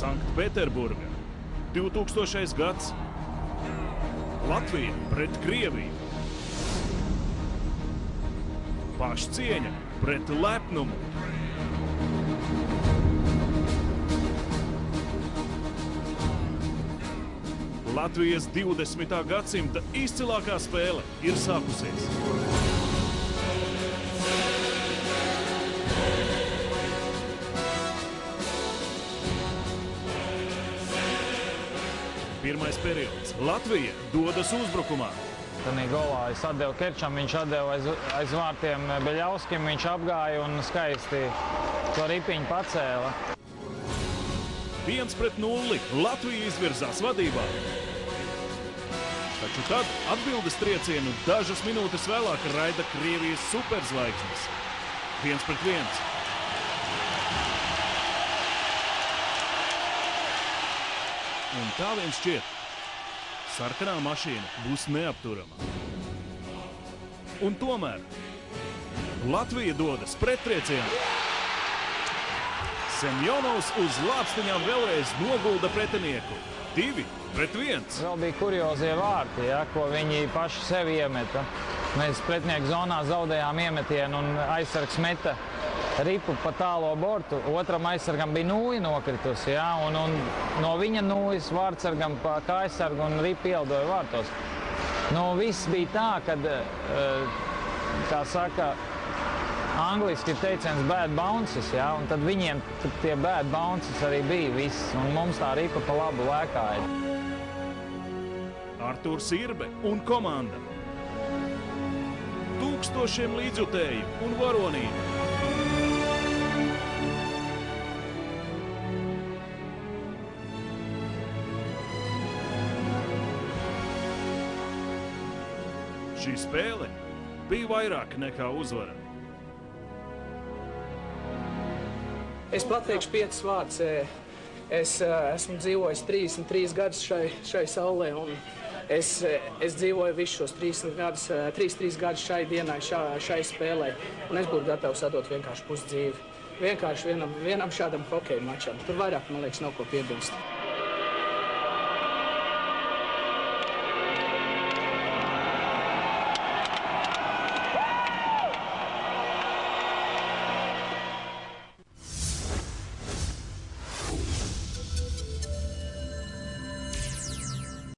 Sanktpēterburga, 2000. gads. Latvija pret Krieviju. Pašcieņa pret lepnumu. Latvijas 20. gadsimta izcilākā spēle ir sākusies. Pirmais periods. Latvija dodas uzbrukumā. Tanī golā es atdevu Kerčam, viņš atdeva aiz vārtiem Beļauskim, viņš apgāja un skaisti to ripiņu pacēla. 1-0 Latvija izvirzās vadībā. Taču tad atbildes triecienu dažas minūtes vēlāk raida Krievijas superzvaigznes. 1-1. Un tā vien šķiet, sarkanā mašīna būs neapturama. Un tomēr Latvija dodas prettriecienā. Semjonovs uz lāpstiņām vēlreiz nogulda pretinieku. 2-1. Vēl bija kuriozie vārti, ja, ko viņi paši sevi iemeta. Mēs pretinieku zonā zaudējām iemetienu un aizsargs meta ripu pa tālo bortu. Otram aizsargam bija nūja nokritusi, ja, un no viņa nūjas vārtsargam pa kājsargu un ripu ieldoja vārtos. Nu, viss bija tā, kad, kā saka, angliski ir teiciens bad bounces, ja, un tad viņiem tie bad bounces arī bija viss, un mums tā ripa pa labu lēkāja. Artūrs Irbe un komanda. Tūkstošiem līdzjutēju un varonību. Šī spēle bija vairāk nekā uzvara. Es pateikšu 5 vārdus. Es esmu dzīvojis 33 gadus šai saulē, un es dzīvoju visus šos 33 gadus šai dienai, šai spēlē, un es būtu gatavs atdot vienkārši pusdzīvi. Vienkārši vienam šādam hokeja mačam. Tur vairāk, man liekas, nav ko piebilst.